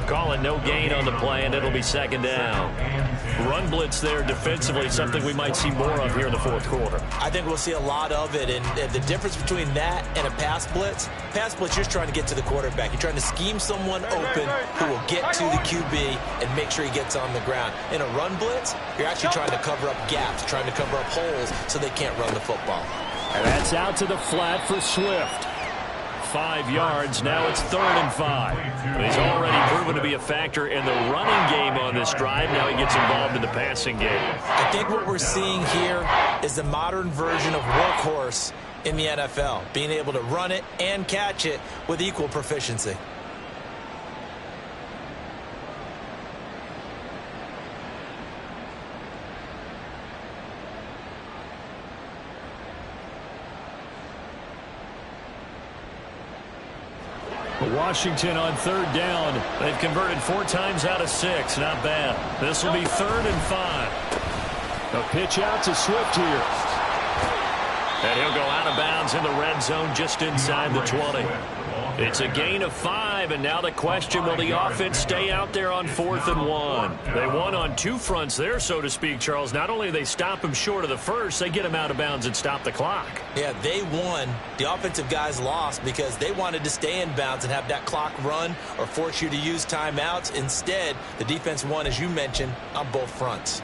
Speaker 1: Calling no gain on the play, and it'll be second down. run blitz there defensively, something we might see more of here in the fourth quarter.
Speaker 2: I think we'll see a lot of it, and the difference between that and a pass blitz, you're just trying to get to the quarterback. You're trying to scheme someone open who will get to the QB and make sure he gets on the ground. In a run blitz, you're actually trying to cover up gaps, trying to cover up holes so they can't run the football.
Speaker 4: And that's out to the flat for Swift. 5 yards. Now it's 3rd and 5.
Speaker 1: He's already proven to be a factor in the running game on this drive. Now he gets involved in the passing game.
Speaker 2: I think what we're seeing here is the modern version of workhorse in the NFL, being able to run it and catch it with equal proficiency.
Speaker 4: Washington on 3rd down.
Speaker 1: They've converted 4 times out of 6. Not bad. This will be 3rd and 5.
Speaker 4: A pitch out to Swift here.
Speaker 1: And he'll go out of bounds in the red zone just inside the 20. It's a gain of 5, and now the question, will the offense stay out there on 4th and 1? They won on 2 fronts there, so to speak, Charles. Not only do they stop him short of the first, they get him out of bounds and stop the clock.
Speaker 2: Yeah, they won. The offensive guys lost because they wanted to stay in bounds and have that clock run or force you to use timeouts. Instead, the defense won, as you mentioned, on both fronts.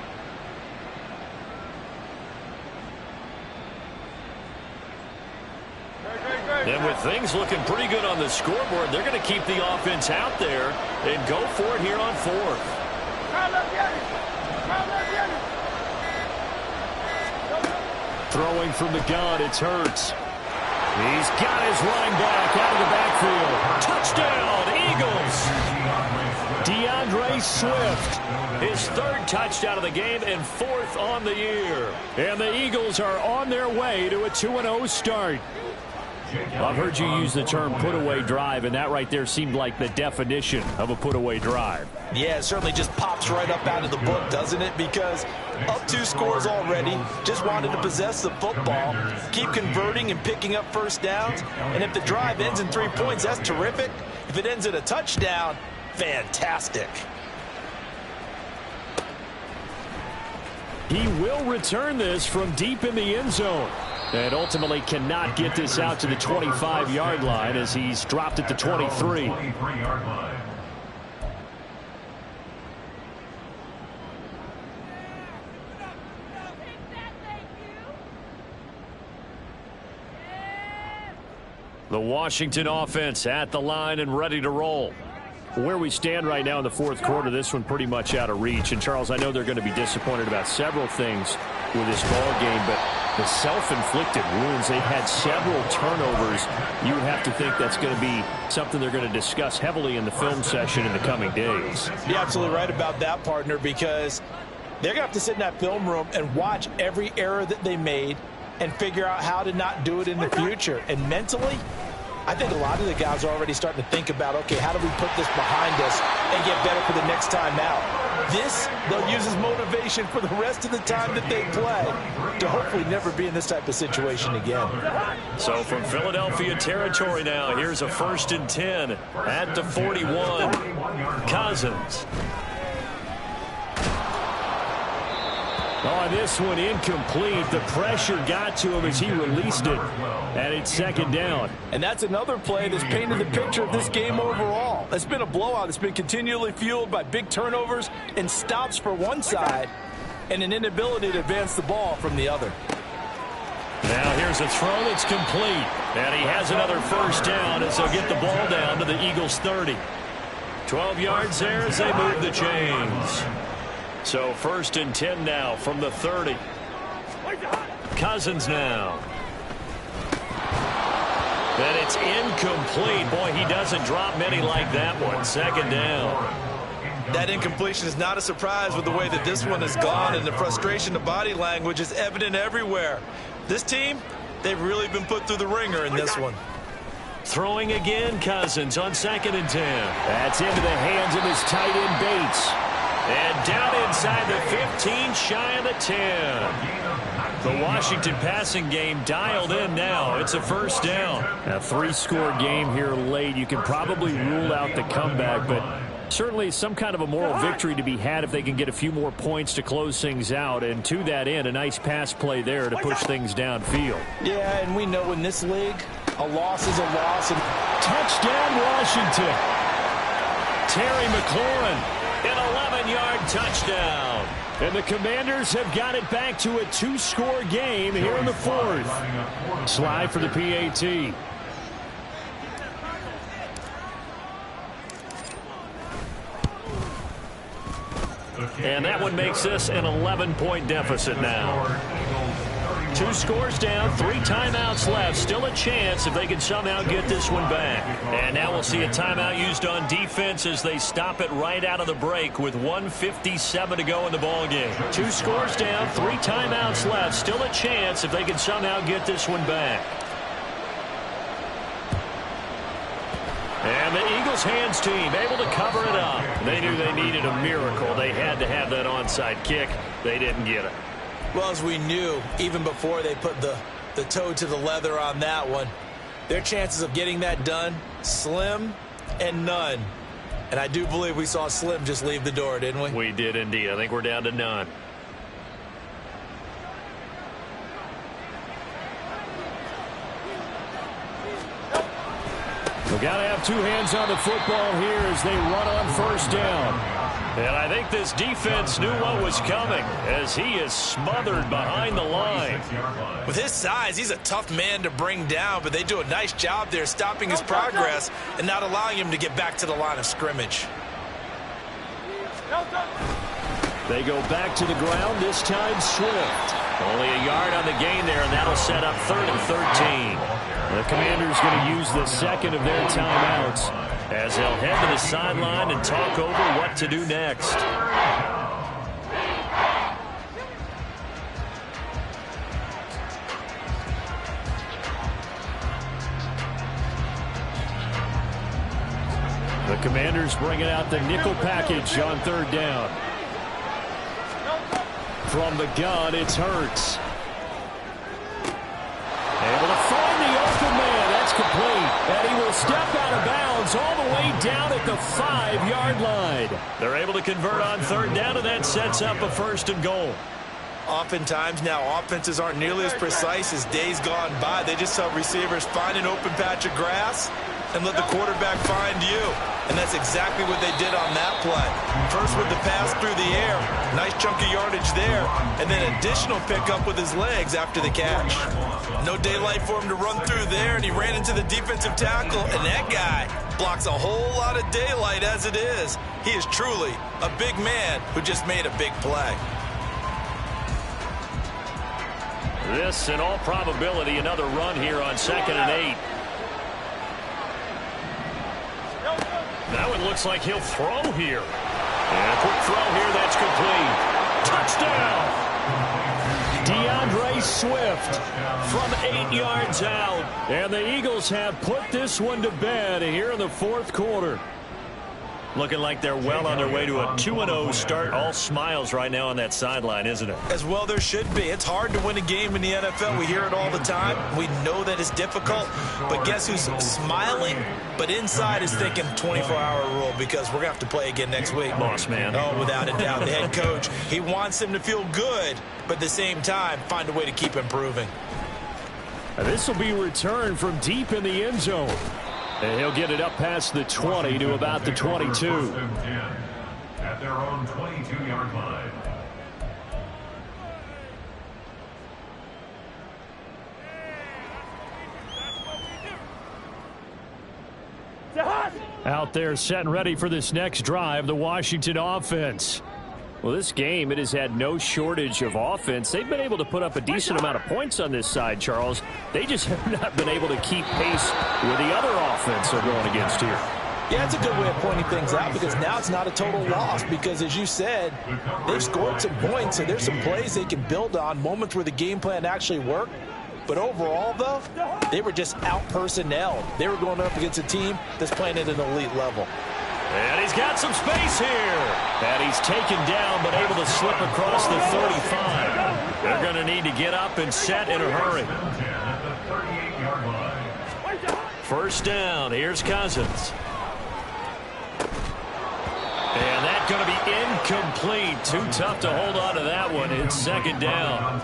Speaker 1: And with things looking pretty good on the scoreboard, they're going to keep the offense out there and go for it here on 4th.
Speaker 4: Throwing from the gun, it's Hurts. He's got his running back out of the backfield. Touchdown, Eagles! DeAndre Swift, his 3rd touchdown of the game and 4th on the year. And the Eagles are on their way to a 2-0 start. I've heard you use the term put-away drive, and that right there seemed like the definition of a put-away drive.
Speaker 2: Yeah, it certainly just pops right up out of the book, doesn't it? Because up 2 scores already, just wanted to possess the football, keep converting and picking up first downs, and if the drive ends in 3 points, that's terrific. If it ends in a touchdown, fantastic.
Speaker 4: He will return this from deep in the end zone. And ultimately cannot get this out to the 25-yard line as he's dropped it to 23.
Speaker 1: The Washington offense at the line and ready to roll.
Speaker 4: Where we stand right now in the 4th quarter, this one pretty much out of reach. And, Charles, I know they're going to be disappointed about several things with this ball game, but the self-inflicted wounds, they've had several turnovers. You would have to think that's going to be something they're going to discuss heavily in the film session in the coming days.
Speaker 2: You're absolutely right about that, partner, because they're going to have to sit in that film room and watch every error that they made and figure out how to not do it in the future. And mentally, I think a lot of the guys are already starting to think about, okay, how do we put this behind us and get better for the next time out? This, they'll use as motivation for the rest of the time that they play to hopefully never be in this type of situation again.
Speaker 1: So from Philadelphia territory now, here's a 1st and 10 at the 41. Cousins.
Speaker 4: On this one, incomplete. The pressure got to him as he released it. And it's 2nd down.
Speaker 5: And that's another play that's painted the picture of this game overall. It's been a blowout. It's been continually fueled by big turnovers and stops for one side and an inability to advance the ball from the other.
Speaker 1: Now here's a throw that's complete. And he has another 1st down as they'll get the ball down to the Eagles' 30. 12 yards there as they move the chains. So 1st and 10 now from the 30. Cousins now. And it's incomplete. Boy, he doesn't drop many like that one. 2nd down.
Speaker 2: That incompletion is not a surprise with the way that this one has gone, and the frustration, the body language is evident everywhere. This team, they've really been put through the ringer in this one.
Speaker 1: Throwing again, Cousins on 2nd and 10.
Speaker 4: That's into the hands of his tight end, Bates.
Speaker 1: And down inside the 15, shy of the 10. The Washington passing game dialed in now. It's a 1st down.
Speaker 4: A 3-score game here late. You can probably rule out the comeback, but Certainly some kind of a moral victory to be had if they can get a few more points to close things out. And to that end, a nice pass play there to push things downfield.
Speaker 5: Yeah, and we know in this league, a loss is a loss. And
Speaker 4: touchdown, Washington. Terry McLaurin, an 11-yard touchdown. And the Commanders have got it back to a 2-score game here in the fourth. Slide for the PAT. And that one makes this an 11-point deficit now. 2 scores down, 3 timeouts left. Still a chance if they can somehow get this one back. And now we'll see a timeout used on defense as they stop it right out of the break with 1:57 to go in the ballgame. 2 scores down, 3 timeouts left. Still a chance if they can somehow get this one back. And the Eagles hands team able to cover it up. They knew they needed a miracle. They had to have that onside kick. They didn't get it.
Speaker 2: Well, as we knew, even before they put the toe to the leather on that one, their chances of getting that done, slim and none. And I do believe we saw Slim just leave the door, didn't we?
Speaker 4: We did indeed. I think we're down to none. We've got to have 2 hands on the football here as they run on first down. And I think this defense knew what was coming as he is smothered behind the line.
Speaker 2: With his size, he's a tough man to bring down, but they do a nice job there stopping his progress and not allowing him to get back to the line of scrimmage.
Speaker 4: They go back to the ground, this time Swift. Only a yard on the gain there, and that'll set up 3rd and 13. The Commanders going to use the second of their timeouts as they'll head to the sideline and talk over what to do next. The Commanders bringing out the nickel package on 3rd down. From the gun, it's Hurts. Able to find the open man. That's complete. And he will step out of bounds all the way down at the 5-yard line. They're able to convert on 3rd down, and that sets up a 1st and goal.
Speaker 2: Oftentimes now, offenses aren't nearly as precise as days gone by. They just have receivers find an open patch of grass and let the quarterback find you. And that's exactly what they did on that play. First with the pass through the air. Nice chunk of yardage there. And then additional pickup with his legs after the catch. No daylight for him to run through there, and he ran into the defensive tackle, and that guy blocks a whole lot of daylight as it is. He is truly a big man who just made a big play.
Speaker 4: This, in all probability, another run here on 2nd and 8. That one looks like he'll throw here. And a quick throw here, that's complete. Touchdown! DeAndre Swift from 8 yards out. And the Eagles have put this one to bed here in the 4th quarter. Looking like they're well on their way to a 2-0 start. All smiles right now on that sideline, isn't it?
Speaker 2: As well there should be. It's hard to win a game in the NFL. We hear it all the time. We know that it's difficult. But guess who's smiling? But inside is thinking 24-hour rule because we're going to have to play again next week.
Speaker 4: Boss man.
Speaker 2: Oh, without a doubt. The head coach, he wants them to feel good, but at the same time, find a way to keep improving.
Speaker 4: This will be returned from deep in the end zone. And he'll get it up past the 20 to about the 22.
Speaker 3: At their own 22-yard line.
Speaker 4: Out there set and ready for this next drive, the Washington offense. Well, this game, it has had no shortage of offense. They've been able to put up a decent amount of points on this side, Charles. They just have not been able to keep pace with the other offense they're going against here.
Speaker 5: Yeah, it's a good way of pointing things out because now it's not a total loss because, as you said, they've scored some points, so there's some plays they can build on, moments where the game plan actually worked. But overall, though, they were just out-personnelled. They were going up against a team that's playing at an elite level.
Speaker 4: And he's got some space here. And he's taken down but able to slip across the 35. They're going to need to get up and set in a hurry. 1st down. Here's Cousins.
Speaker 1: going to be incomplete. Too tough to hold on to that one. It's second down.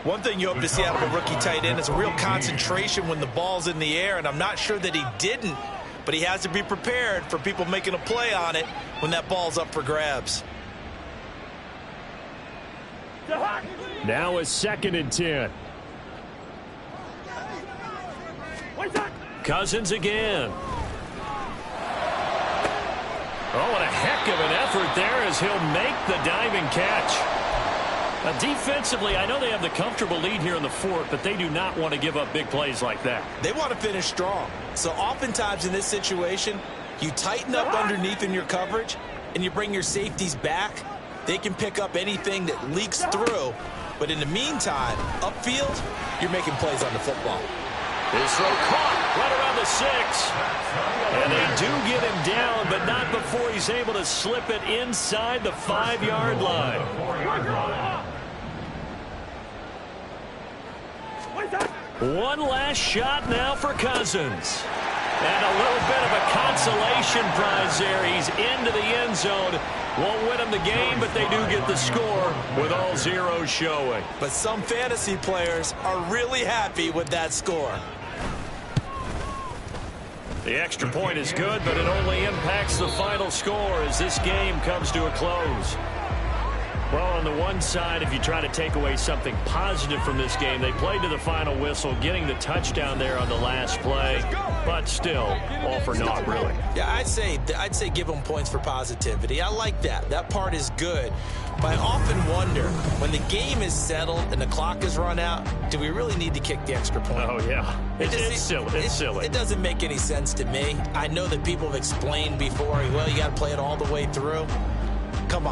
Speaker 2: One thing you hope to see out of a rookie tight end is a real concentration when the ball's in the air, and I'm not sure that he didn't, but he has to be prepared for people making a play on it when that ball's up for grabs.
Speaker 4: Now a 2nd and 10.
Speaker 1: Cousins again. Oh, and a heck of an effort there as he'll make the diving catch. Now, defensively, I know they have the comfortable lead here in the 4th, but they do not want to give up big plays like that.
Speaker 2: They want to finish strong. So oftentimes in this situation, you tighten up underneath in your coverage, and you bring your safeties back. They can pick up anything that leaks through. But in the meantime, upfield, you're making plays on the football.
Speaker 1: His throw caught right around the 6. And they do get him down, but not before he's able to slip it inside the 5-yard line. One last shot now for Cousins. And a little bit of a consolation prize there. He's into the end zone. Won't win him the game, but they do get the score with all zeros showing.
Speaker 2: But some fantasy players are really happy with that score.
Speaker 1: The extra point is good, but it only impacts the final score as this game comes to a close. Well, on the one side, if you try to take away something positive from this game, they played to the final whistle, getting the touchdown there on the last play, but still, all for naught, really.
Speaker 2: Yeah, I'd say give them points for positivity. I like that. That part is good. But I often wonder, when the game is settled and the clock is run out, do we really need to kick the extra point?
Speaker 1: Oh, yeah. It's silly. It's silly.
Speaker 2: It doesn't make any sense to me. I know that people have explained before, well, you got to play it all the way through. Come on.